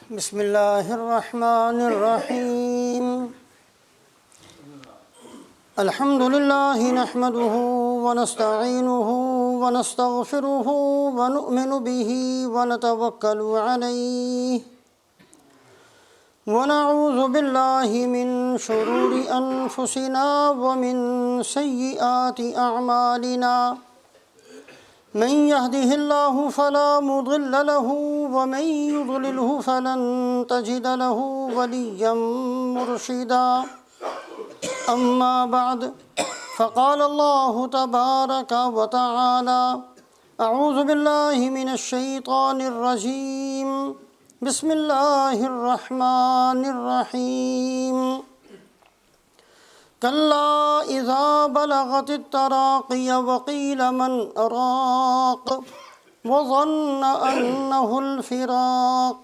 بسم اللہ الرحمن الرحیم الحمد للہ نحمده ونستعینه ونستغفره ونؤمن به ونتوکل علیہ ونعوذ باللہ من شرور انفسنا ومن سیئات اعمالنا من يهده الله فلا مضل له ومن يضلله فلن تجد له وليا مرشدا أما بعد فقال الله تبارك وتعالى أعوذ بالله من الشيطان الرجيم بسم الله الرحمن الرحيم كلا إذا بلغت التراقي وقيل من أراق وظن أنه الفراق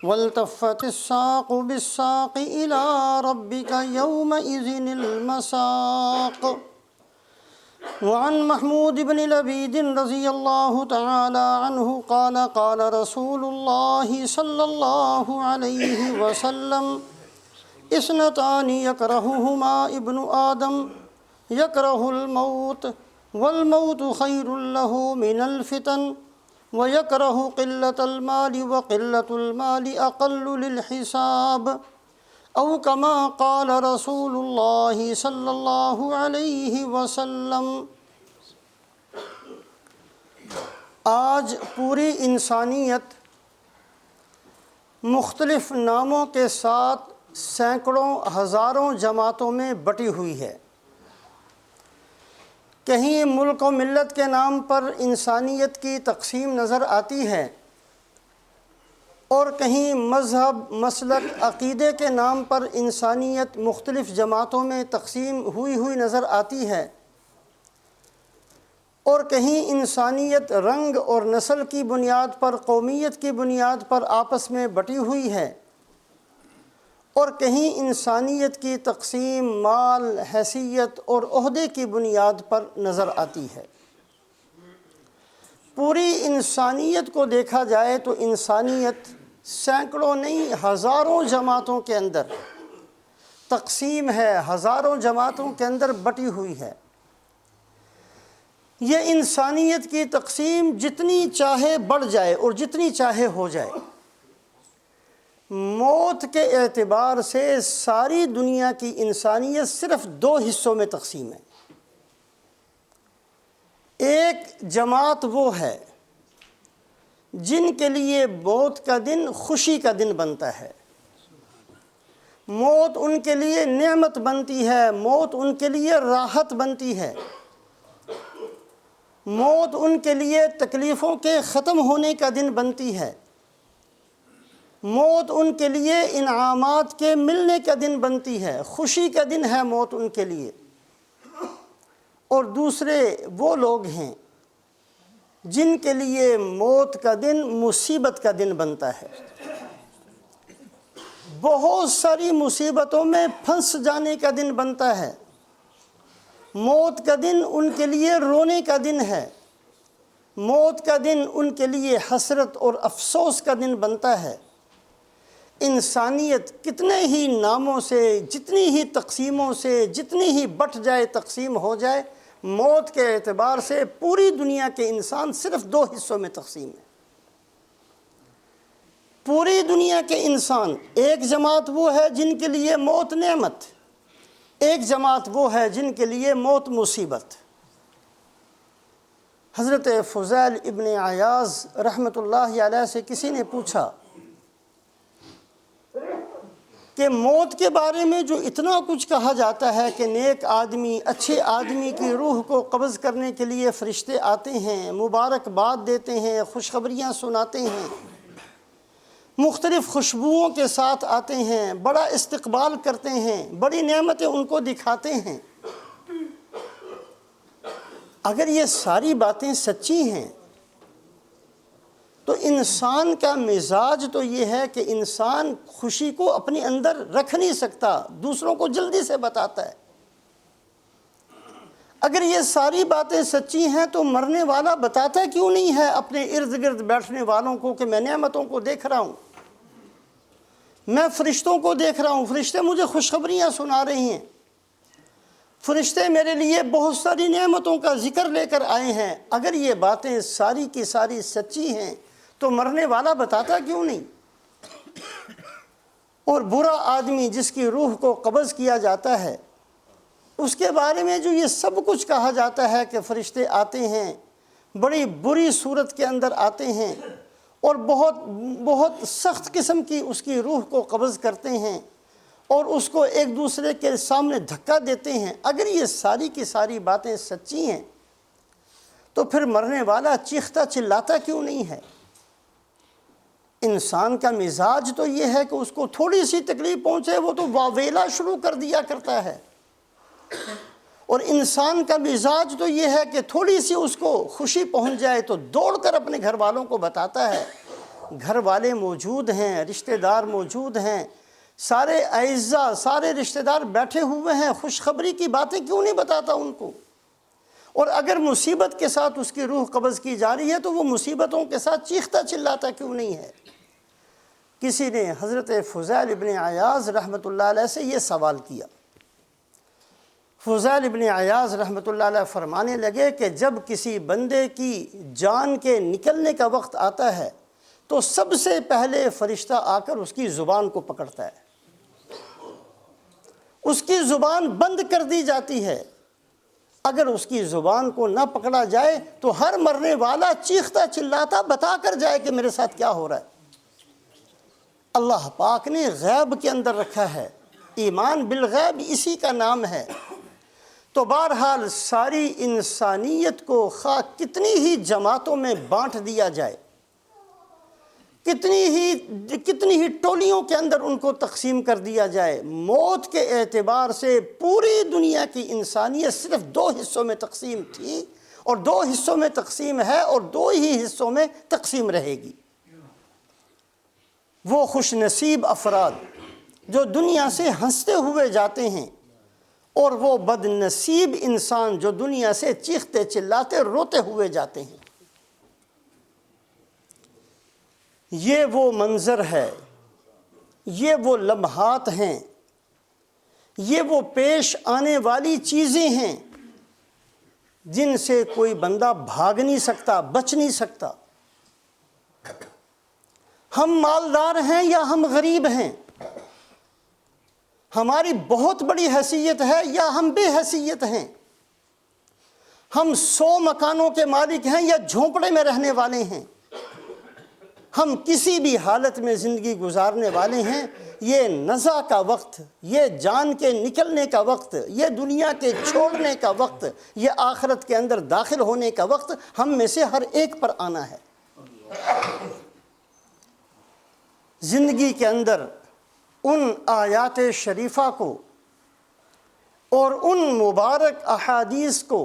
والتفت الساق بالساق إلى ربك يومئذ المساق وعن محمود بن لبيد رضي الله تعالى عنه قال قال رسول الله صلى الله عليه وسلم اثنتان يكرههما ابن آدم يكره الموت والموت خير له من الفتن ويكره قلة المال وقلة المال أقل للحساب أو كما قال رسول الله صلى الله عليه وسلم۔ آج پوری انسانیت مختلف ناموں کے ساتھ سینکڑوں ہزاروں جماعتوں میں بٹی ہوئی ہے۔ کہیں ملک و ملت کے نام پر انسانیت کی تقسیم نظر آتی ہے اور کہیں مذہب، مسلک، عقیدے کے نام پر انسانیت مختلف جماعتوں میں تقسیم ہوئی نظر آتی ہے، اور کہیں انسانیت رنگ اور نسل کی بنیاد پر، قومیت کی بنیاد پر آپس میں بٹی ہوئی ہے، اور کہیں انسانیت کی تقسیم مال، حیثیت اور عہدے کی بنیاد پر نظر آتی ہے۔ پوری انسانیت کو دیکھا جائے تو انسانیت سینکڑوں نہیں ہزاروں جماعتوں کے اندر تقسیم ہے، ہزاروں جماعتوں کے اندر بٹی ہوئی ہے۔ یہ انسانیت کی تقسیم جتنی چاہے بڑھ جائے اور جتنی چاہے ہو جائے، موت کے اعتبار سے ساری دنیا کی انسانیت صرف دو حصوں میں تقسیم ہے۔ ایک جماعت وہ ہے جن کے لیے موت کا دن خوشی کا دن بنتا ہے، موت ان کے لیے نعمت بنتی ہے، موت ان کے لیے راحت بنتی ہے، موت ان کے لیے تکلیفوں کے ختم ہونے کا دن بنتی ہے، موت ان کے لیے انعامات کے ملنے کا دن بنتی ہے، خوشی کا دن ہے موت ان کے لیے۔ اور دوسرے وہ لوگ ہیں جن کے لیے موت کا دن مصیبت کا دن بنتا ہے، بہت ساری مصیبتوں میں پھنس جانے کا دن بنتا ہے۔ موت کا دن ان کے لیے رونے کا دن ہے، موت کا دن ان کے لیے حسرت اور افسوس کا دن بنتا ہے۔ انسانیت کتنے ہی ناموں سے، جتنی ہی تقسیموں سے، جتنی ہی بٹ جائے، تقسیم ہو جائے، موت کے اعتبار سے پوری دنیا کے انسان صرف دو حصوں میں تقسیم ہے۔ پوری دنیا کے انسان، ایک جماعت وہ ہے جن کے لیے موت نعمت، ایک جماعت وہ ہے جن کے لیے موت مصیبت۔ حضرت فضیل ابن عیاض رحمۃ اللہ علیہ سے کسی نے پوچھا کہ موت کے بارے میں جو اتنا کچھ کہا جاتا ہے کہ نیک آدمی، اچھے آدمی کی روح کو قبض کرنے کے لیے فرشتے آتے ہیں، مبارکباد دیتے ہیں، خوشخبریاں سناتے ہیں، مختلف خوشبوؤں کے ساتھ آتے ہیں، بڑا استقبال کرتے ہیں، بڑی نعمتیں ان کو دکھاتے ہیں۔ اگر یہ ساری باتیں سچی ہیں تو انسان کا مزاج تو یہ ہے کہ انسان خوشی کو اپنے اندر رکھ نہیں سکتا، دوسروں کو جلدی سے بتاتا ہے۔ اگر یہ ساری باتیں سچی ہیں تو مرنے والا بتاتا کیوں نہیں ہے اپنے ارد گرد بیٹھنے والوں کو کہ میں نعمتوں کو دیکھ رہا ہوں؟ میں فرشتوں کو دیکھ رہا ہوں، فرشتے مجھے خوشخبریاں سنا رہے ہیں، فرشتے میرے لیے بہت ساری نعمتوں کا ذکر لے کر آئے ہیں۔ اگر یہ باتیں ساری کی ساری سچی ہیں تو مرنے والا بتاتا کیوں نہیں؟ اور برا آدمی جس کی روح کو قبض کیا جاتا ہے، اس کے بارے میں جو یہ سب کچھ کہا جاتا ہے کہ فرشتے آتے ہیں، بڑی بری صورت کے اندر آتے ہیں اور بہت سخت قسم کی اس کی روح کو قبض کرتے ہیں اور اس کو ایک دوسرے کے سامنے دھکا دیتے ہیں، اگر یہ ساری کی ساری باتیں سچی ہیں تو پھر مرنے والا چیختا چلاتا کیوں نہیں ہے؟ انسان کا مزاج تو یہ ہے کہ اس کو تھوڑی سی تکلیف پہنچے وہ تو واویلا شروع کر دیا کرتا ہے، اور انسان کا مزاج تو یہ ہے کہ تھوڑی سی اس کو خوشی پہنچ جائے تو دوڑ کر اپنے گھر والوں کو بتاتا ہے۔ گھر والے موجود ہیں، رشتہ دار موجود ہیں، سارے اعزاء سارے رشتہ دار بیٹھے ہوئے ہیں، خوشخبری کی باتیں کیوں نہیں بتاتا ان کو؟ اور اگر مصیبت کے ساتھ اس کی روح قبض کی جا رہی ہے تو وہ مصیبتوں کے ساتھ چیختا چلاتا کیوں نہیں ہے؟ کسی نے حضرت فضیل ابن عیاض رحمۃ اللہ علیہ سے یہ سوال کیا۔ فضیل ابن عیاض رحمۃ اللہ علیہ فرمانے لگے کہ جب کسی بندے کی جان کے نکلنے کا وقت آتا ہے تو سب سے پہلے فرشتہ آ کر اس کی زبان کو پکڑتا ہے، اس کی زبان بند کر دی جاتی ہے۔ اگر اس کی زبان کو نہ پکڑا جائے تو ہر مرنے والا چیختا چلاتا بتا کر جائے کہ میرے ساتھ کیا ہو رہا ہے۔ اللہ پاک نے غیب کے اندر رکھا ہے، ایمان بالغیب اسی کا نام ہے۔ تو بہرحال ساری انسانیت کو خواہ کتنی ہی جماعتوں میں بانٹ دیا جائے، کتنی ہی ٹولیوں کے اندر ان کو تقسیم کر دیا جائے، موت کے اعتبار سے پوری دنیا کی انسانیت صرف 2 حصوں میں تقسیم تھی اور 2 حصوں میں تقسیم ہے اور 2 ہی حصوں میں تقسیم رہے گی۔ وہ خوش نصیب افراد جو دنیا سے ہنستے ہوئے جاتے ہیں اور وہ بد نصیب انسان جو دنیا سے چیختے چلاتے روتے ہوئے جاتے ہیں۔ یہ وہ منظر ہے، یہ وہ لمحات ہیں، یہ وہ پیش آنے والی چیزیں ہیں جن سے کوئی بندہ بھاگ نہیں سکتا، بچ نہیں سکتا۔ ہم مالدار ہیں یا ہم غریب ہیں، ہماری بہت بڑی حیثیت ہے یا ہم بے حیثیت ہیں، ہم 100 مکانوں کے مالک ہیں یا جھونپڑے میں رہنے والے ہیں، ہم کسی بھی حالت میں زندگی گزارنے والے ہیں۔ یہ نزع کا وقت، یہ جان کے نکلنے کا وقت، یہ دنیا کے چھوڑنے کا وقت، یہ آخرت کے اندر داخل ہونے کا وقت ہم میں سے ہر ایک پر آنا ہے۔ زندگی کے اندر ان آیات شریفہ کو اور ان مبارک احادیث کو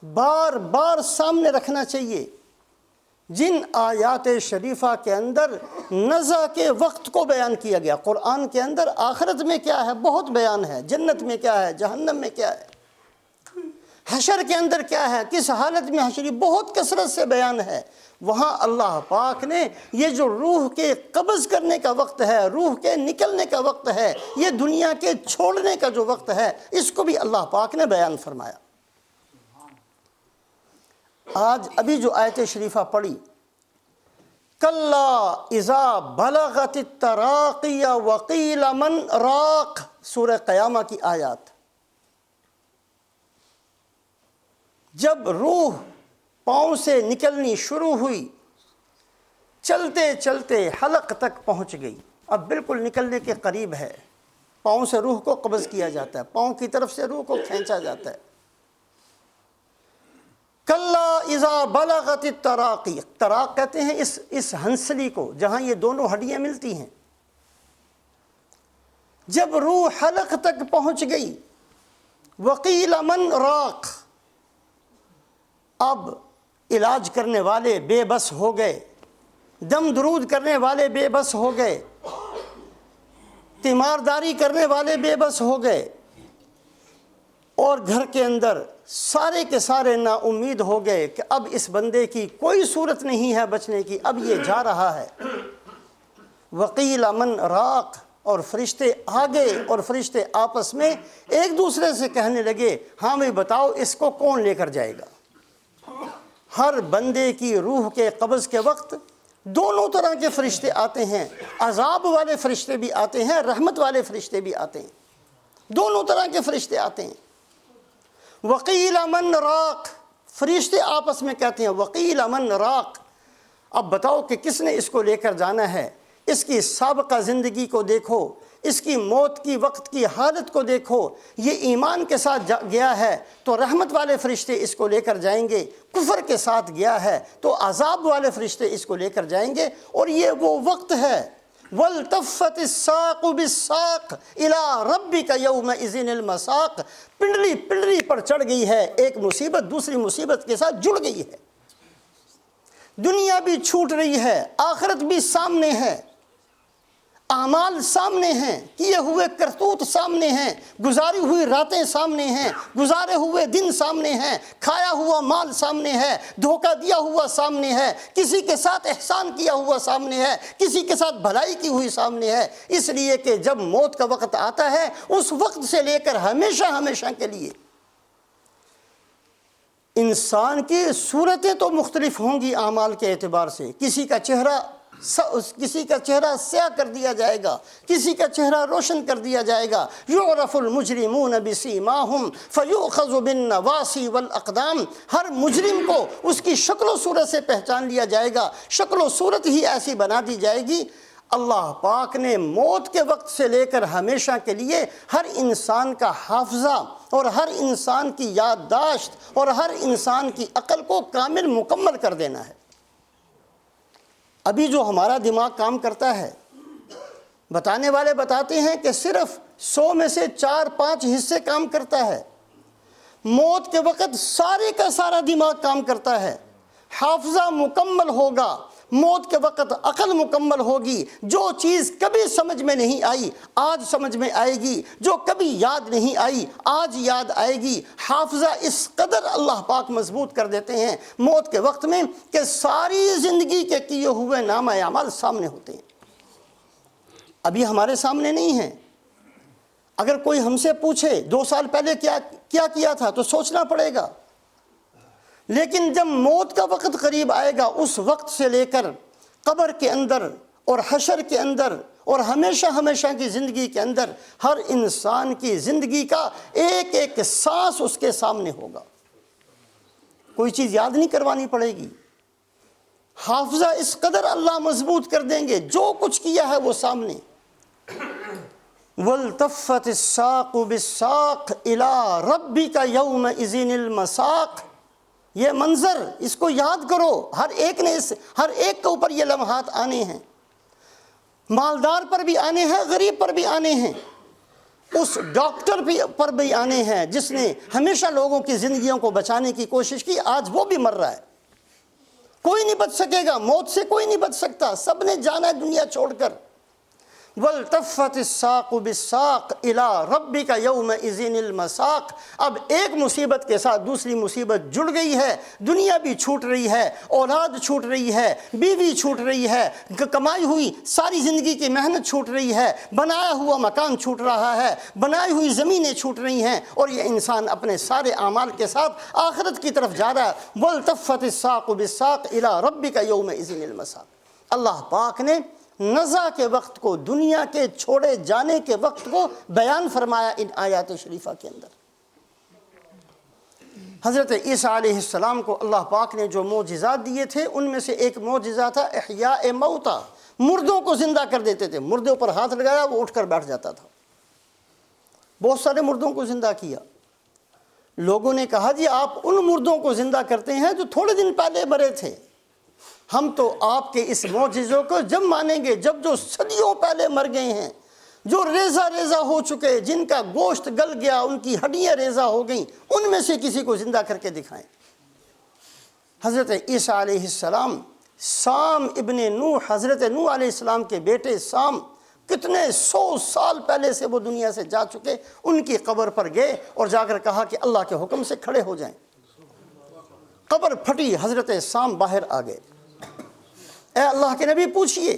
بار بار سامنے رکھنا چاہیے جن آیات شریفہ کے اندر نزع کے وقت کو بیان کیا گیا۔ قرآن کے اندر آخرت میں کیا ہے بہت بیان ہے، جنت میں کیا ہے، جہنم میں کیا ہے، حشر کے اندر کیا ہے، کس حالت میں حشری، بہت کثرت سے بیان ہے۔ وہاں اللہ پاک نے یہ جو روح کے قبض کرنے کا وقت ہے، روح کے نکلنے کا وقت ہے، یہ دنیا کے چھوڑنے کا جو وقت ہے، اس کو بھی اللہ پاک نے بیان فرمایا۔ آج ابھی جو آیت شریفہ پڑھی، کلا اذا بلغت التراقی وقیل من راق، سورہ قیامہ کی آیات۔ جب روح پاؤں سے نکلنی شروع ہوئی، چلتے چلتے حلق تک پہنچ گئی، اب بالکل نکلنے کے قریب ہے، پاؤں سے روح کو قبض کیا جاتا ہے، پاؤں کی طرف سے روح کو کھینچا جاتا ہے۔ کلا اذا بلغت التراقی، تراق کہتے ہیں اس ہنسلی کو جہاں یہ دونوں ہڈیاں ملتی ہیں۔ جب روح حلق تک پہنچ گئی، وقیل من راق، اب علاج کرنے والے بے بس ہو گئے، دم درود کرنے والے بے بس ہو گئے، تیمارداری کرنے والے بے بس ہو گئے، اور گھر کے اندر سارے کے سارے نا امید ہو گئے کہ اب اس بندے کی کوئی صورت نہیں ہے بچنے کی، اب یہ جا رہا ہے۔ وقیل من راق، اور فرشتے آگے اور فرشتے آپس میں ایک دوسرے سے کہنے لگے ہاں بھائی بتاؤ اس کو کون لے کر جائے گا۔ ہر بندے کی روح کے قبض کے وقت دونوں طرح کے فرشتے آتے ہیں، عذاب والے فرشتے بھی آتے ہیں، رحمت والے فرشتے بھی آتے ہیں، دونوں طرح کے فرشتے آتے ہیں۔ وقیل من راق، فرشتے آپس میں کہتے ہیں وقیل من راق، اب بتاؤ کہ کس نے اس کو لے کر جانا ہے، اس کی سابقہ زندگی کو دیکھو، اس کی موت کی وقت کی حالت کو دیکھو، یہ ایمان کے ساتھ گیا ہے تو رحمت والے فرشتے اس کو لے کر جائیں گے، کفر کے ساتھ گیا ہے تو عذاب والے فرشتے اس کو لے کر جائیں گے، اور یہ وہ وقت ہے وَالْتَفَّتِ السَّاقُ بِالسَّاقِ إِلَىٰ رَبِّكَ يَوْمَئِذٍ الْمَسَاقِ، پنڈلی پر چڑھ گئی ہے، ایک مصیبت دوسری مصیبت کے ساتھ جڑ گئی ہے، دنیا بھی چھوٹ رہی ہے، آخرت بھی سامنے ہے، اعمال سامنے ہیں، کیے ہوئے کرتوت سامنے ہیں، گزاری ہوئی راتیں سامنے ہیں، گزارے ہوئے دن سامنے ہیں، کھایا ہوا مال سامنے ہے، دھوکہ دیا ہوا سامنے ہے، کسی کے ساتھ احسان کیا ہوا سامنے ہے، کسی کے ساتھ بھلائی کی ہوئی سامنے ہے، اس لیے کہ جب موت کا وقت آتا ہے اس وقت سے لے کر ہمیشہ کے لیے انسان کی صورتیں تو مختلف ہوں گی اعمال کے اعتبار سے، کسی کا چہرہ سیاہ کر دیا جائے گا، کسی کا چہرہ روشن کر دیا جائے گا، یعرف المجرمون بسیماہم فیؤخذ بالنواصی والاقدام، ہر مجرم کو اس کی شکل و صورت سے پہچان لیا جائے گا، شکل و صورت ہی ایسی بنا دی جائے گی۔ اللہ پاک نے موت کے وقت سے لے کر ہمیشہ کے لیے ہر انسان کا حافظہ اور ہر انسان کی یادداشت اور ہر انسان کی عقل کو کامل مکمل کر دینا ہے۔ ابھی جو ہمارا دماغ کام کرتا ہے، بتانے والے بتاتے ہیں کہ صرف 100 میں سے 4-5 حصے کام کرتا ہے، موت کے وقت سارے کا سارا دماغ کام کرتا ہے، حافظہ مکمل ہوگا، موت کے وقت عقل مکمل ہوگی، جو چیز کبھی سمجھ میں نہیں آئی آج سمجھ میں آئے گی، جو کبھی یاد نہیں آئی آج یاد آئے گی، حافظہ اس قدر اللہ پاک مضبوط کر دیتے ہیں موت کے وقت میں کہ ساری زندگی کے کیے ہوئے نامہ اعمال سامنے ہوتے ہیں، ابھی ہمارے سامنے نہیں ہیں۔ اگر کوئی ہم سے پوچھے 2 سال پہلے کیا کیا تھا تو سوچنا پڑے گا، لیکن جب موت کا وقت قریب آئے گا اس وقت سے لے کر قبر کے اندر اور حشر کے اندر اور ہمیشہ کی زندگی کے اندر ہر انسان کی زندگی کا ایک ایک سانس اس کے سامنے ہوگا، کوئی چیز یاد نہیں کروانی پڑے گی، حافظہ اس قدر اللہ مضبوط کر دیں گے، جو کچھ کیا ہے وہ سامنے۔ وَالْتَفَّتِ السَّاقُ بِالسَّاقِ إِلَىٰ رَبِّكَ يَوْمَئِذٍ الْمَسَاقِ، یہ منظر اس کو یاد کرو، ہر ایک کے اوپر یہ لمحات آنے ہیں، مالدار پر بھی آنے ہیں، غریب پر بھی آنے ہیں، اس ڈاکٹر پر بھی آنے ہیں جس نے ہمیشہ لوگوں کی زندگیوں کو بچانے کی کوشش کی، آج وہ بھی مر رہا ہے، کوئی نہیں بچ سکے گا، موت سے کوئی نہیں بچ سکتا، سب نے جانا ہے دنیا چھوڑ کر۔ وَالْتَفَّتِ السَّاقُ بِالسَّاقِ إِلَىٰ رَبِّكَ يَوْمَئِذٍ الْمَسَاقِ، اب ایک مصیبت کے ساتھ دوسری مصیبت جڑ گئی ہے، دنیا بھی چھوٹ رہی ہے، اولاد چھوٹ رہی ہے، بیوی چھوٹ رہی ہے، کمائی ہوئی ساری زندگی کی محنت چھوٹ رہی ہے، بنایا ہوا مکان چھوٹ رہا ہے، بنائی ہوئی زمینیں چھوٹ رہی ہیں، اور یہ انسان اپنے سارے اعمال کے ساتھ آخرت کی طرف جا رہا ہے۔ وَالْتَفَّتِ السَّاقُ بِالسَّاقِ إِلَىٰ رَبِّكَ يَوْمَئِذٍ الْمَسَاقِ، اللہ پاک نے نزع کے وقت کو، دنیا کے چھوڑے جانے کے وقت کو بیان فرمایا ان آیات شریفہ کے اندر۔ حضرت عیسیٰ علیہ السلام کو اللہ پاک نے جو معجزات دیے تھے ان میں سے ایک معجزہ تھا احیاء موتا، مردوں کو زندہ کر دیتے تھے، مردوں پر ہاتھ لگایا وہ اٹھ کر بیٹھ جاتا تھا، بہت سارے مردوں کو زندہ کیا۔ لوگوں نے کہا جی آپ ان مردوں کو زندہ کرتے ہیں جو تھوڑے دن پہلے مرے تھے، ہم تو آپ کے اس معجزوں کو جب مانیں گے جب جو صدیوں پہلے مر گئے ہیں، جو ریزہ ہو چکے، جن کا گوشت گل گیا، ان کی ہڈیاں ریزہ ہو گئیں، ان میں سے کسی کو زندہ کر کے دکھائیں۔ حضرت عیسیٰ علیہ السلام، سام ابن نوح، حضرت نوح علیہ السلام کے بیٹے سام، کتنے 100 سال پہلے سے وہ دنیا سے جا چکے، ان کی قبر پر گئے اور جا کر کہا کہ اللہ کے حکم سے کھڑے ہو جائیں، قبر پھٹی، حضرت سام باہر آ گئے۔ اے اللہ کے نبی پوچھئے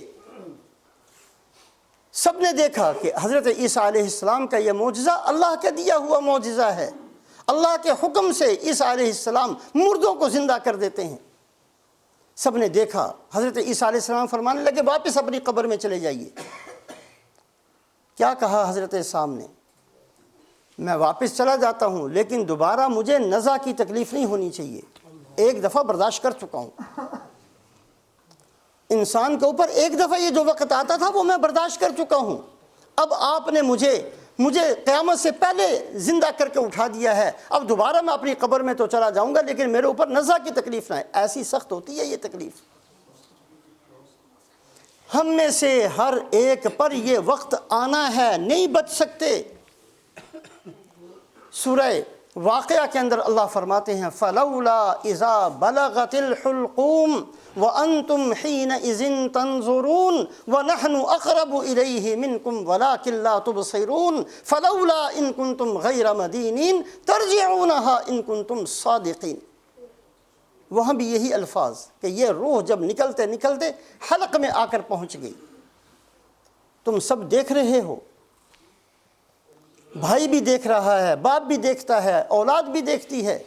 سب نے دیکھا کہ حضرت عیسیٰ علیہ السلام کا یہ معجزہ اللہ کا دیا ہوا معجزہ ہے۔ اللہ کے حکم سے عیسیٰ علیہ السلام مردوں کو زندہ کر دیتے ہیں۔ سب نے دیکھا۔ حضرت عیسیٰ علیہ السلام فرمانے لگے واپس اپنی قبر میں چلے جائیے۔ کیا کہا حضرت صاحب نے؟ میں واپس چلا جاتا ہوں لیکن دوبارہ مجھے نزع کی تکلیف نہیں ہونی چاہیے، ایک دفعہ برداشت کر چکا ہوں۔ انسان کے اوپر ایک دفعہ یہ جو وقت آتا تھا وہ میں برداشت کر چکا ہوں، اب آپ نے مجھے قیامت سے پہلے زندہ کر کے اٹھا دیا ہے، اب دوبارہ میں اپنی قبر میں تو چلا جاؤں گا لیکن میرے اوپر نزع کی تکلیف نہ ہے۔ ایسی سخت ہوتی ہے یہ تکلیف۔ ہم میں سے ہر ایک پر یہ وقت آنا ہے، نہیں بچ سکتے۔ سورہ واقعہ کے اندر اللہ فرماتے ہیں فَلَوْلَا إِذَا بَلَغَتِ الْحُلْقُومَ وَأَنْتُمْ حِينَئِذٍ تَنْظُرُونَ وَنَحْنُ أَقْرَبُ إِلَيْهِ مِنْكُمْ وَلَكِنْ لَا تُبْصِرُونَ فَلَوْلَا إِن كُنْتُمْ غَيْرَ مَدِينِينَ تَرْجِعُونَهَا إِن كُنْتُمْ صَادِقِينَ۔ وہاں بھی یہی الفاظ کہ یہ روح جب نکلتے نکلتے حلق میں آ کر پہنچ گئی۔ تم سب دیکھ رہے ہو، بھائی بھی دیکھ رہا ہے، باپ بھی دیکھتا ہے، اولاد بھی دیکھتی ہے،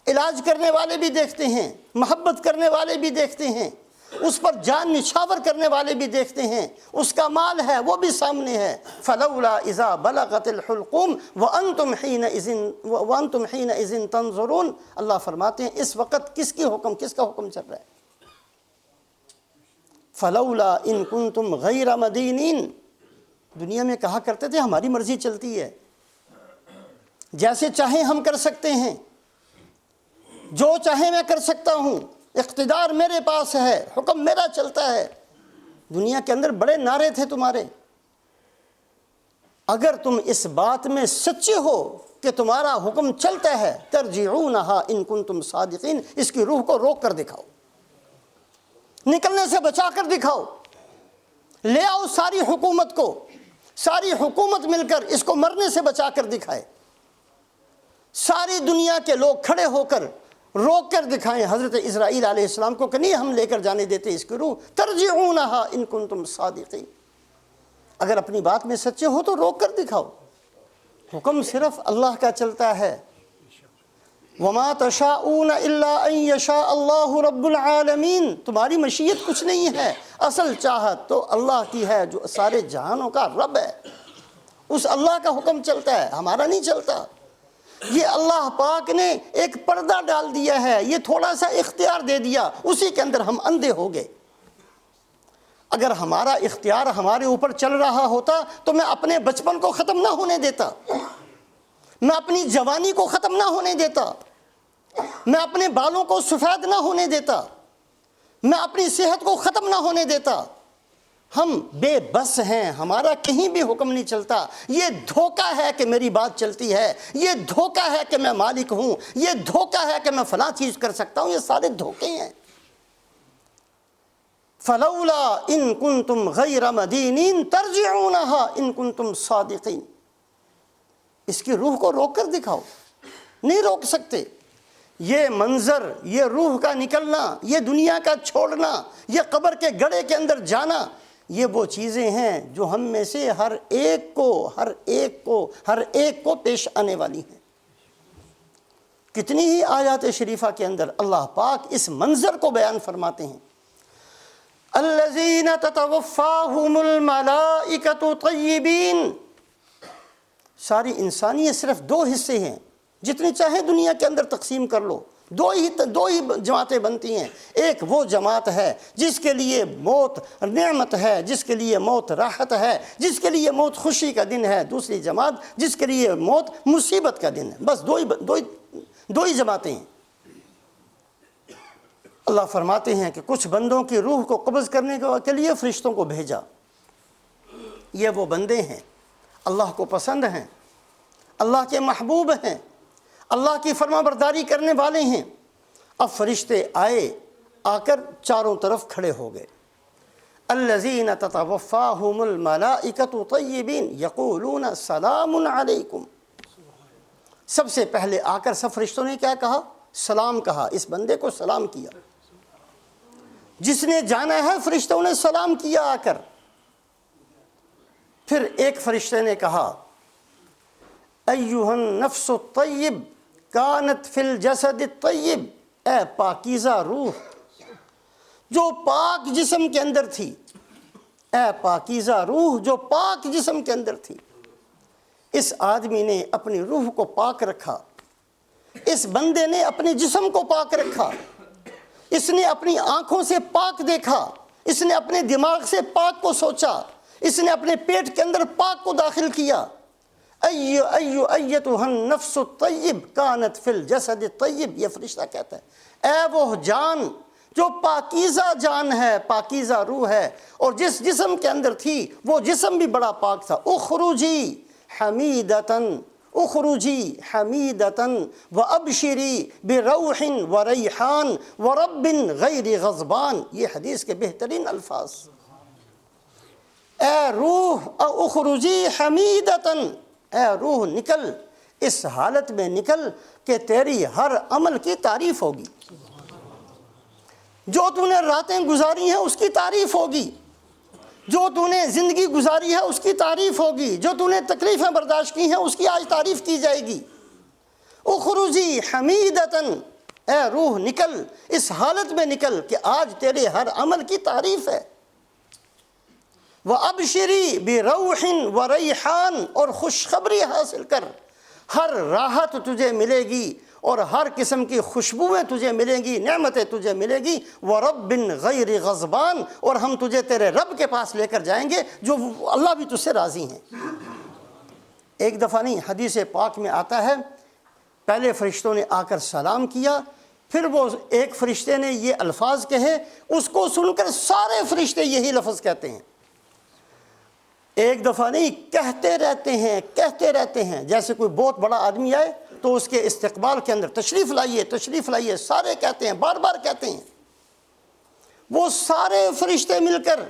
علاج کرنے والے بھی دیکھتے ہیں، محبت کرنے والے بھی دیکھتے ہیں، اس پر جان نچھاور کرنے والے بھی دیکھتے ہیں، اس کا مال ہے وہ بھی سامنے ہے۔ فَلَوْلَا إِذَا بَلَغَتِ الْحُلْقُومَ وَأَنْتُمْ حِينَئِذٍ تَنْظُرُونَ۔ اللہ فرماتے ہیں اس وقت کس کا حکم چل رہا ہے؟ فَلَوْلَا إِن كُنْتُمْ غَيْرَ مَدِينِينَ۔ دنیا میں کہا کرتے تھے ہماری مرضی چلتی ہے، جیسے چاہیں ہم کر سکتے ہیں، جو چاہیں میں کر سکتا ہوں، اقتدار میرے پاس ہے، حکم میرا چلتا ہے۔ دنیا کے اندر بڑے نعرے تھے تمہارے۔ اگر تم اس بات میں سچے ہو کہ تمہارا حکم چلتا ہے ترجعونہا ان کنتم صادقین، اس کی روح کو روک کر دکھاؤ، نکلنے سے بچا کر دکھاؤ، لے آؤ ساری حکومت کو، ساری حکومت مل کر اس کو مرنے سے بچا کر دکھائے، ساری دنیا کے لوگ کھڑے ہو کر روک کر دکھائیں حضرت اسرائیل علیہ السلام کو کہ نہیں ہم لے کر جانے دیتے اس کی روح۔ ترجعونہا ان کنتم صادقین، اگر اپنی بات میں سچے ہو تو روک کر دکھاؤ۔ حکم صرف اللہ کا چلتا ہے۔ وَمَا تَشَاءُونَ إِلَّا أَن يَشَاءَ اللَّهُ رَبُّ الْعَالَمِينَ۔ تمہاری مشیت کچھ نہیں ہے، اصل چاہت تو اللہ کی ہے جو سارے جہانوں کا رب ہے۔ اس اللہ کا حکم چلتا ہے، ہمارا نہیں چلتا۔ یہ اللہ پاک نے ایک پردہ ڈال دیا ہے، یہ تھوڑا سا اختیار دے دیا، اسی کے اندر ہم اندھے ہو گئے۔ اگر ہمارا اختیار ہمارے اوپر چل رہا ہوتا تو میں اپنے بچپن کو ختم نہ ہونے دیتا، میں اپنی جوانی کو ختم نہ ہونے دیتا، میں اپنے بالوں کو سفید نہ ہونے دیتا، میں اپنی صحت کو ختم نہ ہونے دیتا۔ ہم بے بس ہیں، ہمارا کہیں بھی حکم نہیں چلتا۔ یہ دھوکہ ہے کہ میری بات چلتی ہے، یہ دھوکہ ہے کہ میں مالک ہوں، یہ دھوکہ ہے کہ میں فلاں چیز کر سکتا ہوں، یہ سارے دھوکے ہیں۔ فَلَوْلَا إِن كُنْتُمْ غَيْرَ مَدِينِينَ تَرْجِعُونَهَا إِن كُنْتُمْ صَادِقِينَ۔ اس کی روح کو روک کر دکھاؤ، نہیں روک سکتے۔ یہ منظر، یہ روح کا نکلنا، یہ دنیا کا چھوڑنا، یہ قبر کے گڑھے کے اندر جانا، یہ وہ چیزیں ہیں جو ہم میں سے ہر ایک کو پیش آنے والی ہیں۔ کتنی ہی آیات شریفہ کے اندر اللہ پاک اس منظر کو بیان فرماتے ہیں۔ الذین تتوفاہم الملائکۃ طیبین۔ ساری انسانیت صرف دو حصے ہیں، جتنی چاہے دنیا کے اندر تقسیم کر لو، دو ہی جماعتیں بنتی ہیں۔ ایک وہ جماعت ہے جس کے لیے موت نعمت ہے، جس کے لیے موت راحت ہے، جس کے لیے موت خوشی کا دن ہے۔ دوسری جماعت جس کے لیے موت مصیبت کا دن ہے۔ بس دو ہی جماعتیں ہیں۔ اللہ فرماتے ہیں کہ کچھ بندوں کی روح کو قبض کرنے کے لیے فرشتوں کو بھیجا۔ یہ وہ بندے ہیں اللہ کو پسند ہیں، اللہ کے محبوب ہیں، اللہ کی فرما برداری کرنے والے ہیں۔ اب فرشتے آ کر چاروں طرف کھڑے ہو گئے۔ الذین تتوفاہم الملائکۃ طیبین یقولون سلام علیکم۔ سب سے پہلے آ کر سب فرشتوں نے کیا کہا؟ سلام کہا، اس بندے کو سلام کیا۔ جس نے جانا ہے فرشتوں نے سلام کیا آ کر۔ پھر ایک فرشتے نے کہا ایھا النفس الطیب کانت فی الجسد الطیب، اے پاکیزہ روح جو پاک جسم کے اندر تھی، اے پاکیزہ روح جو پاک جسم کے اندر تھی۔ اس آدمی نے اپنی روح کو پاک رکھا، اس بندے نے اپنے جسم کو پاک رکھا، اس نے اپنی آنکھوں سے پاک دیکھا، اس نے اپنے دماغ سے پاک کو سوچا، اس نے اپنے پیٹ کے اندر پاک کو داخل کیا۔ ایتھا النفس الطیب کانت فی الجسد الطیب، یہ فرشتہ کہتا ہے اے وہ جان جو پاکیزہ جان ہے، پاکیزہ روح ہے، اور جس جسم کے اندر تھی وہ جسم بھی بڑا پاک تھا، اخرجی حمیدتاً، اخرجی حمیدتاً وابشری بروح وریحان ورب غیر غضبان، یہ حدیث کے بہترین الفاظ۔ اے روح اخرجی حمیدتاً، اے روح نکل، اس حالت میں نکل کہ تیری ہر عمل کی تعریف ہوگی، جو تو نے راتیں گزاری ہیں اس کی تعریف ہوگی، جو تو نے زندگی گزاری ہے اس کی تعریف ہوگی، جو تو نے تکلیفیں برداشت کی ہیں اس کی آج تعریف کی جائے گی۔ اخرجی حمیدتاً، اے روح نکل، اس حالت میں نکل کہ آج تیرے ہر عمل کی تعریف ہے۔ وَأَبْشِرِي بِرَوْحٍ وَرَيْحَانٍ، اور خوشخبری حاصل کر، ہر راحت تجھے ملے گی اور ہر قسم کی خوشبوئیں تجھے ملیں گی، نعمتیں تجھے ملے گی، وَرَبٍّ غَيْرِ غَضْبَانٍ، اور ہم تجھے تیرے رب کے پاس لے کر جائیں گے جو اللہ بھی تجھ سے راضی ہیں۔ ایک دفعہ نہیں، حدیث پاک میں آتا ہے پہلے فرشتوں نے آ کر سلام کیا، پھر وہ ایک فرشتے نے یہ الفاظ کہے، اس کو سن کر سارے فرشتے یہی لفظ کہتے ہیں۔ ایک دفعہ نہیں، کہتے رہتے ہیں، جیسے کوئی بہت بڑا آدمی آئے تو اس کے استقبال کے اندر تشریف لائیے، سارے کہتے ہیں، بار بار کہتے ہیں۔ وہ سارے فرشتے مل کر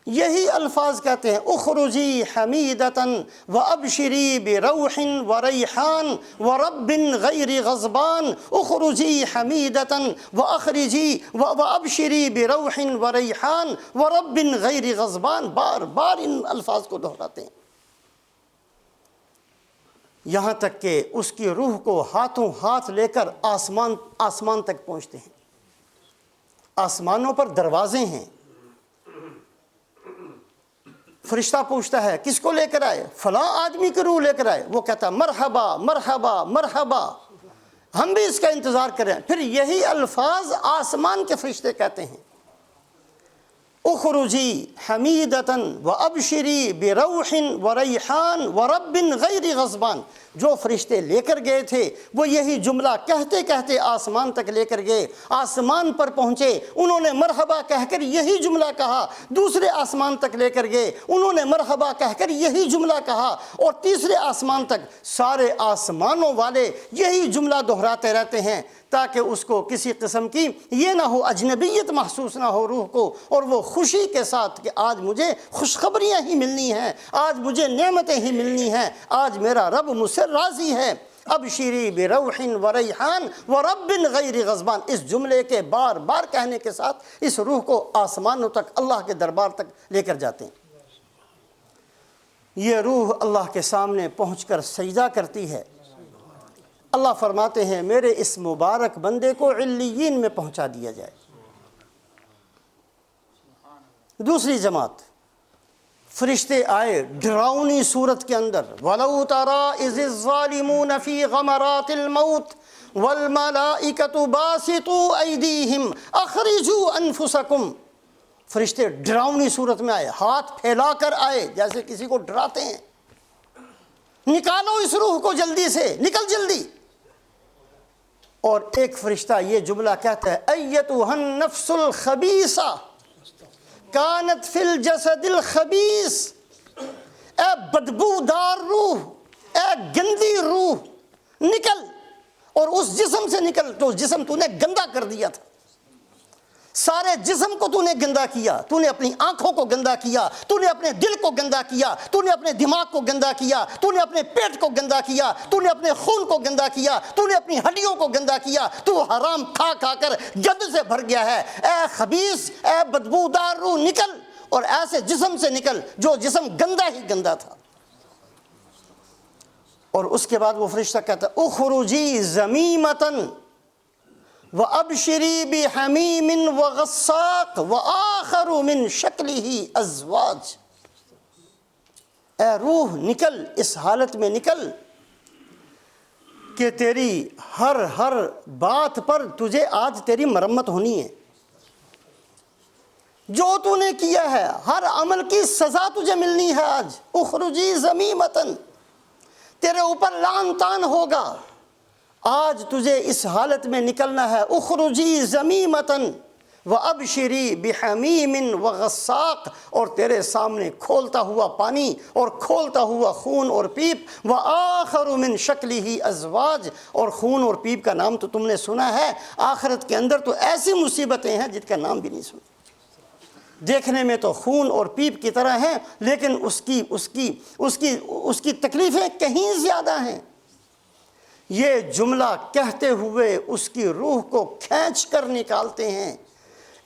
یہی الفاظ کہتے ہیں، اخرجی حمیدتاً وابشری بروح وریحان ورب غیر غضبان، اخرجی حمیدتاً واخرجی وابشری بروح وریحان ورب غیر غضبان، بار بار ان الفاظ کو دہراتے ہیں، یہاں تک کہ اس کی روح کو ہاتھوں ہاتھ لے کر آسمان تک پہنچتے ہیں۔ آسمانوں پر دروازے ہیں، فرشتہ پوچھتا ہے کس کو لے کر آئے؟ فلاں آدمی کی روح لے کر آئے، وہ کہتا ہے مرحبا مرحبا مرحبا، ہم بھی اس کا انتظار کریں۔ پھر یہی الفاظ آسمان کے فرشتے کہتے ہیں، اخرجی حمیدتاً وابشری بروح وریحان ورب غیر غضبان۔ جو فرشتے لے کر گئے تھے وہ یہی جملہ کہتے کہتے آسمان تک لے کر گئے، آسمان پر پہنچے، انہوں نے مرحبا کہہ کر یہی جملہ کہا، دوسرے آسمان تک لے کر گئے، انہوں نے مرحبا کہہ کر یہی جملہ کہا، اور تیسرے آسمان تک سارے آسمانوں والے یہی جملہ دہراتے رہتے ہیں تاکہ اس کو کسی قسم کی یہ نہ ہو، اجنبیت محسوس نہ ہو روح کو، اور وہ خوشی کے ساتھ کہ آج مجھے خوشخبریاں ہی ملنی ہیں، آج مجھے نعمتیں ہی ملنی ہیں، آج میرا رب مجھ سے راضی ہے۔ ابشری بروح وریحان ورب غیر غضبان، اس جملے کے بار بار کہنے کے ساتھ اس روح کو آسمانوں تک، اللہ کے دربار تک لے کر جاتے ہیں۔ یہ روح اللہ کے سامنے پہنچ کر سجدہ کرتی ہے، اللہ فرماتے ہیں میرے اس مبارک بندے کو علیین میں پہنچا دیا جائے۔ دوسری جماعت فرشتے آئے ڈراؤنی صورت کے اندر، وَلَوْ تَرَىٰ إِذِ الظَّالِمُونَ فِي غَمَرَاتِ الْمَوْتِ وَالْمَلَائِكَةُ بَاسِطُو أَيْدِيهِمْ أَخْرِجُوا أَنفُسَكُمْ۔ فرشتے ڈراؤنی صورت میں آئے، ہاتھ پھیلا کر آئے جیسے کسی کو ڈراتے ہیں، نکالو اس روح کو جلدی سے، نکل جلدی۔ اور ایک فرشتہ یہ جملہ کہتا ہے، ایتھا النفس الخبیثہ کانت فی الجسد الخبیث، اے بدبودار روح، اے گندی روح نکل، اور اس جسم سے نکل تو جسم تو نے گندا کر دیا تھا، سارے جسم کو تو نے گندا کیا، تو نے اپنی آنکھوں کو گندا کیا، تو نے اپنے دل کو گندا کیا، تو نے اپنے دماغ کو گندا کیا، تو نے اپنے پیٹ کو گندا کیا، تو نے اپنے خون کو گندا کیا، تو نے اپنی ہڈیوں کو گندا کیا، تو حرام کھا کھا کر گند سے بھر گیا ہے۔ اے خبیث، اے بدبودار روح نکل، اور ایسے جسم سے نکل جو جسم گندا ہی گندا تھا۔ اور اس کے بعد وہ فرشتہ کہتا ہے اخرجی ذمیمۃ وابشری بحمیم وغساق وآخر من شکلہ ازواج، اے روح نکل، اس حالت میں نکل کہ تیری ہر بات پر تجھے آج تیری مرمت ہونی ہے، جو تو نے کیا ہے ہر عمل کی سزا تجھے ملنی ہے آج۔ اخرجی ذمیمۃ، تیرے اوپر لعن طعن ہوگا، آج تجھے اس حالت میں نکلنا ہے۔ اخرجی ذمیمۃ وابشری بحمیم وغساق، اور تیرے سامنے کھولتا ہوا پانی اور کھولتا ہوا خون اور پیپ، وآخر من شکلہ ازواج، اور خون اور پیپ کا نام تو تم نے سنا ہے، آخرت کے اندر تو ایسی مصیبتیں ہیں جن کا نام بھی نہیں سنا۔ دیکھنے میں تو خون اور پیپ کی طرح ہیں، لیکن اس کی تکلیفیں کہیں زیادہ ہیں۔ یہ جملہ کہتے ہوئے اس کی روح کو کھینچ کر نکالتے ہیں،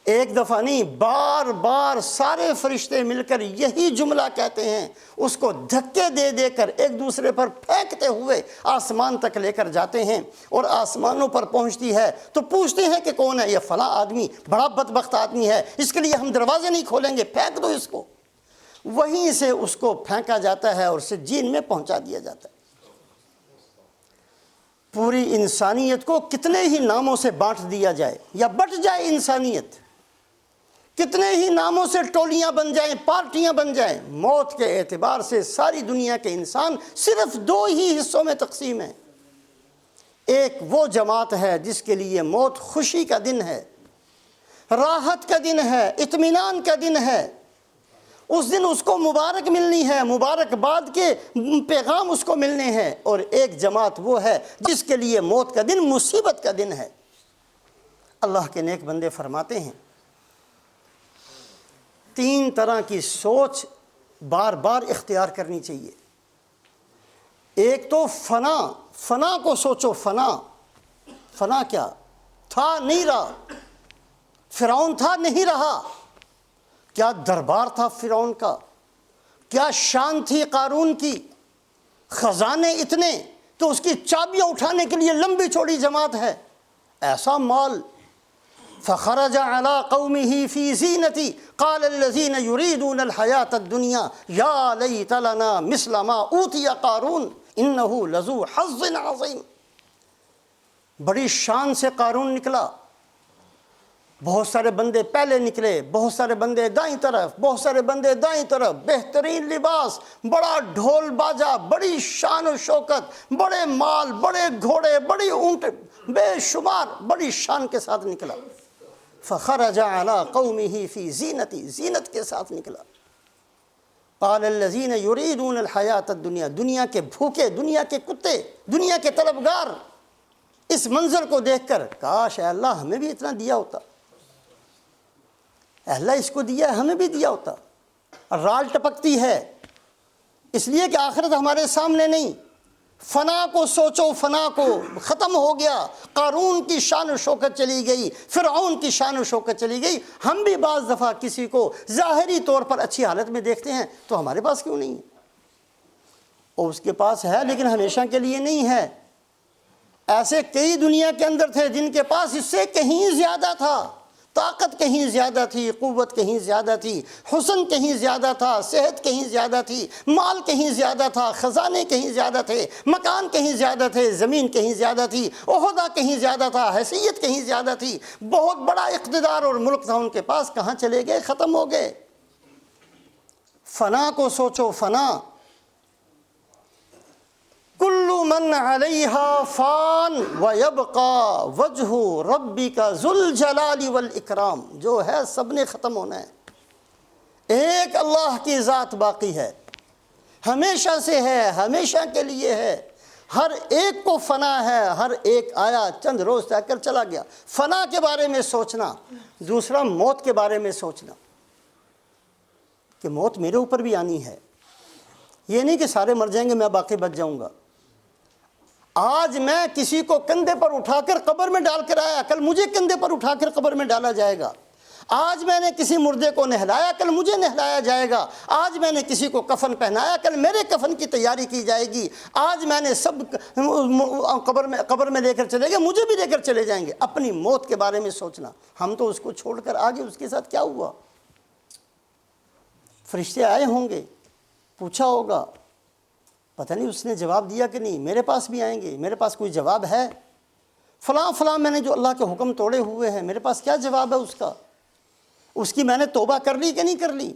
ایک دفعہ نہیں، بار بار سارے فرشتے مل کر یہی جملہ کہتے ہیں، اس کو دھکے دے دے کر ایک دوسرے پر پھینکتے ہوئے آسمان تک لے کر جاتے ہیں، اور آسمانوں پر پہنچتی ہے تو پوچھتے ہیں کہ کون ہے؟ یہ فلاں آدمی بڑا بدبخت آدمی ہے، اس کے لیے ہم دروازے نہیں کھولیں گے، پھینک دو اس کو۔ وہیں سے اس کو پھینکا جاتا ہے اور سجین میں پہنچا دیا جاتا ہے۔ پوری انسانیت کو کتنے ہی ناموں سے بانٹ دیا جائے یا بٹ جائے انسانیت، کتنے ہی ناموں سے ٹولیاں بن جائیں، پارٹیاں بن جائیں، موت کے اعتبار سے ساری دنیا کے انسان صرف دو ہی حصوں میں تقسیم ہیں۔ ایک وہ جماعت ہے جس کے لیے موت خوشی کا دن ہے، راحت کا دن ہے، اطمینان کا دن ہے، اس دن اس کو مبارک ملنی ہے، مبارکباد کے پیغام اس کو ملنے ہیں۔ اور ایک جماعت وہ ہے جس کے لیے موت کا دن مصیبت کا دن ہے۔ اللہ کے نیک بندے فرماتے ہیں تین طرح کی سوچ بار بار اختیار کرنی چاہیے۔ ایک تو فنا کو سوچو، فنا کیا تھا؟ نہیں رہا۔ فرعون تھا، نہیں رہا۔ کیا دربار تھا فرعون کا، کیا شان تھی قارون کی، خزانے اتنے کہ اس کی چابیاں اٹھانے کے لیے لمبی چوڑی جماعت ہے، ایسا مال۔ فخرج على قومه في زینتی قال الذين يريدون الحیاة الدنیا یا لیت لنا مثل ما اوتی قارون انه لذو حظ عظیم۔ بڑی شان سے قارون نکلا، بہت سارے بندے پہلے نکلے، بہت سارے بندے دائیں طرف، بہت سارے بندے دائیں طرف، بہترین لباس، بڑا ڈھول باجا، بڑی شان و شوکت، بڑے مال، بڑے گھوڑے، بڑی اونٹ، بے شمار بڑی شان کے ساتھ نکلا۔ فخرج على قومه في زینتی، زینت کے ساتھ نکلا۔ قال الذين يريدون الحیاة الدنیا، دنیا کے بھوکے، دنیا کے کتے، دنیا کے طلبگار اس منظر کو دیکھ کر کاش اے اللہ ہمیں بھی اتنا دیا ہوتا، اے اللہ اس کو دیا ہے ہمیں بھی دیا ہوتا۔ رال ٹپکتی ہے اس لیے کہ آخرت ہمارے سامنے نہیں۔ فنا کو سوچو، فنا کو ختم ہو گیا، قارون کی شان و شوکت چلی گئی، فرعون کی شان و شوکت چلی گئی۔ ہم بھی بعض دفعہ کسی کو ظاہری طور پر اچھی حالت میں دیکھتے ہیں تو ہمارے پاس کیوں نہیں ہے؟ اور اس کے پاس ہے لیکن ہمیشہ کے لیے نہیں ہے۔ ایسے کئی دنیا کے اندر تھے جن کے پاس اس سے کہیں زیادہ تھا، طاقت کہیں زیادہ تھی، قوت کہیں زیادہ تھی، حسن کہیں زیادہ تھا، صحت کہیں زیادہ تھی، مال کہیں زیادہ تھا، خزانے کہیں زیادہ تھے، مکان کہیں زیادہ تھے، زمین کہیں زیادہ تھی، عہدہ کہیں زیادہ تھا، حیثیت کہیں زیادہ تھی، بہت بڑا اقتدار اور ملک تھا ان کے پاس، کہاں چلے گئے؟ ختم ہو گئے۔ فنا کو سوچو، فنا۔ کل من علیہا فان ویبقى وجہ ربک ذو الجلال والاکرام، جو ہے سب نے ختم ہونا ہے، ایک اللہ کی ذات باقی ہے، ہمیشہ سے ہے، ہمیشہ کے لیے ہے، ہر ایک کو فنا ہے، ہر ایک آیا چند روز رہ کر چلا گیا۔ فنا کے بارے میں سوچنا۔ دوسرا موت کے بارے میں سوچنا کہ موت میرے اوپر بھی آنی ہے، یہ نہیں کہ سارے مر جائیں گے میں باقی بچ جاؤں گا۔ آج میں کسی کو کندھے پر اٹھا کر قبر میں ڈال کر آیا، کل مجھے کندھے پر اٹھا کر قبر میں ڈالا جائے گا۔ آج میں نے کسی مردے کو نہلایا، کل مجھے نہلایا جائے گا۔ آج میں نے کسی کو کفن پہنایا، کل میرے کفن کی تیاری کی جائے گی۔ آج میں نے سب قبر میں لے کر چلے گئے، مجھے بھی لے کر چلے جائیں گے۔ اپنی موت کے بارے میں سوچنا، ہم تو اس کو چھوڑ کر آگے، اس کے ساتھ کیا ہوا؟ فرشتے آئے ہوں گے، پوچھا ہوگا، پتہ نہیں اس نے جواب دیا کہ نہیں۔ میرے پاس بھی آئیں گے، میرے پاس کوئی جواب ہے؟ فلاں فلاں میں نے جو اللہ کے حکم توڑے ہوئے ہیں، میرے پاس کیا جواب ہے اس کا؟ اس کی میں نے توبہ کر لی کہ نہیں کر لی؟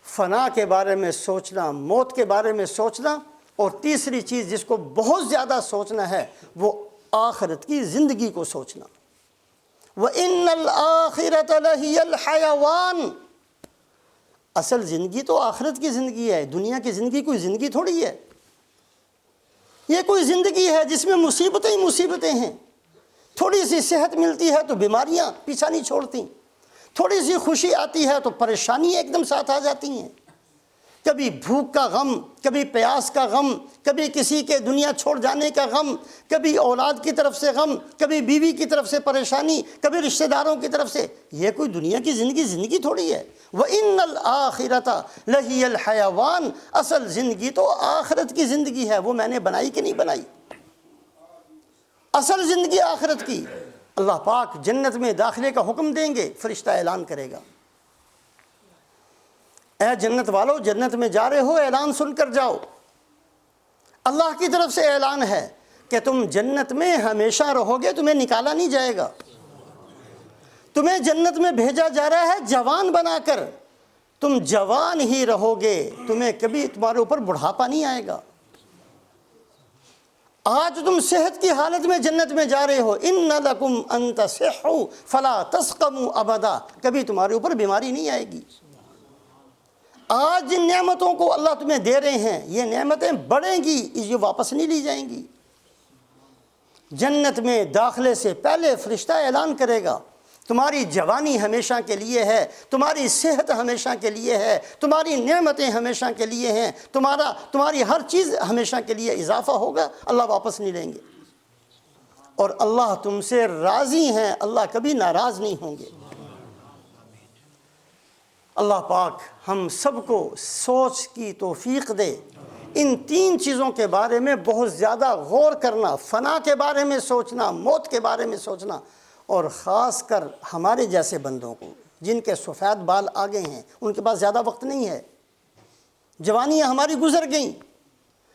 فنا کے بارے میں سوچنا، موت کے بارے میں سوچنا، اور تیسری چیز جس کو بہت زیادہ سوچنا ہے وہ آخرت کی زندگی کو سوچنا۔ وَإِنَّ الْآخِرَةَ لَهِيَ الْحَيَوَانِ، اصل زندگی تو آخرت کی زندگی ہے، دنیا کی زندگی کوئی زندگی تھوڑی ہے۔ یہ کوئی زندگی ہے جس میں مصیبتیں ہی مصیبتیں ہیں۔ تھوڑی سی صحت ملتی ہے تو بیماریاں پیچھا نہیں چھوڑتی، تھوڑی سی خوشی آتی ہے تو پریشانی ایک دم ساتھ آ جاتی ہیں۔ کبھی بھوک کا غم، کبھی پیاس کا غم، کبھی کسی کے دنیا چھوڑ جانے کا غم، کبھی اولاد کی طرف سے غم، کبھی بیوی کی طرف سے پریشانی، کبھی رشتہ داروں کی طرف سے۔ یہ کوئی دنیا کی زندگی تھوڑی ہے۔ وَإِنَّ الْآخِرَةَ لَهِيَ الْحَيَوَانِ، اصل زندگی تو آخرت کی زندگی ہے۔ وہ میں نے بنائی کہ نہیں بنائی؟ اصل زندگی آخرت کی۔ اللہ پاک جنت میں داخلے کا حکم دیں گے، فرشتہ اعلان کرے گا، اے جنت والو، جنت میں جا رہے ہو، اعلان سن کر جاؤ۔ اللہ کی طرف سے اعلان ہے کہ تم جنت میں ہمیشہ رہو گے، تمہیں نکالا نہیں جائے گا۔ تمہیں جنت میں بھیجا جا رہا ہے جوان بنا کر، تم جوان ہی رہو گے، تمہیں کبھی تمہارے اوپر بڑھاپا نہیں آئے گا۔ آج تم صحت کی حالت میں جنت میں جا رہے ہو، ان لکم ان تصحوا فلا تسقموا ابدا، کبھی تمہارے اوپر بیماری نہیں آئے گی۔ آج جن نعمتوں کو اللہ تمہیں دے رہے ہیں، یہ نعمتیں بڑھیں گی، یہ واپس نہیں لی جائیں گی۔ جنت میں داخلے سے پہلے فرشتہ اعلان کرے گا، تمہاری جوانی ہمیشہ کے لیے ہے، تمہاری صحت ہمیشہ کے لیے ہے، تمہاری نعمتیں ہمیشہ کے لیے ہیں، تمہاری ہر چیز ہمیشہ کے لیے اضافہ ہوگا، اللہ واپس نہیں لیں گے۔ اور اللہ تم سے راضی ہیں، اللہ کبھی ناراض نہیں ہوں گے۔ اللہ پاک ہم سب کو سوچ کی توفیق دے۔ ان تین چیزوں کے بارے میں بہت زیادہ غور کرنا، فنا کے بارے میں سوچنا، موت کے بارے میں سوچنا، اور خاص کر ہمارے جیسے بندوں کو جن کے سفید بال آگے ہیں، ان کے پاس زیادہ وقت نہیں ہے، جوانیاں ہماری گزر گئیں،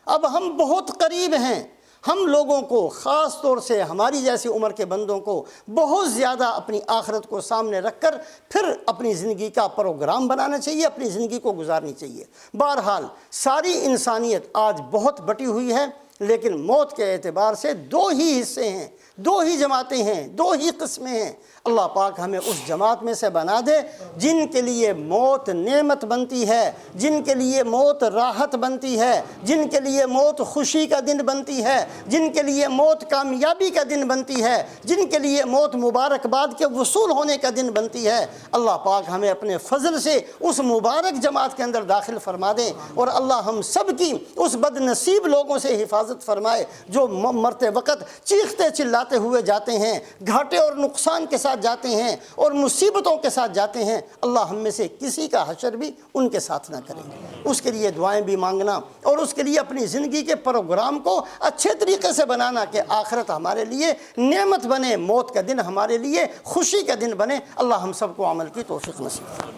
اب ہم بہت قریب ہیں۔ ہم لوگوں کو، خاص طور سے ہماری جیسی عمر کے بندوں کو، بہت زیادہ اپنی آخرت کو سامنے رکھ کر پھر اپنی زندگی کا پروگرام بنانا چاہیے، اپنی زندگی کو گزارنی چاہیے۔ بہرحال ساری انسانیت آج بہت بٹی ہوئی ہے، لیکن موت کے اعتبار سے دو ہی حصے ہیں، دو ہی جماعتیں ہیں، دو ہی قسمیں ہیں۔ اللہ پاک ہمیں اس جماعت میں سے بنا دے جن کے لیے موت نعمت بنتی ہے، جن کے لیے موت راحت بنتی ہے، جن کے لیے موت خوشی کا دن بنتی ہے، جن کے لیے موت کامیابی کا دن بنتی ہے، جن کے لیے موت مبارکباد کے وصول ہونے کا دن بنتی ہے۔ اللہ پاک ہمیں اپنے فضل سے اس مبارک جماعت کے اندر داخل فرما دے، اور اللہ ہم سب کی اس بد نصیب لوگوں سے حفاظت فرمائے جو مرتے وقت چیختے چلاتے ہوئے جاتے ہیں، گھاٹے اور نقصان کے ساتھ جاتے ہیں، اور مصیبتوں کے ساتھ جاتے ہیں۔ اللہ ہم میں سے کسی کا حشر بھی ان کے ساتھ نہ کرے۔ اس کے لیے دعائیں بھی مانگنا، اور اس کے لیے اپنی زندگی کے پروگرام کو اچھے طریقے سے بنانا کہ آخرت ہمارے لیے نعمت بنے، موت کا دن ہمارے لیے خوشی کا دن بنے۔ اللہ ہم سب کو عمل کی توفیق نصیب کرے۔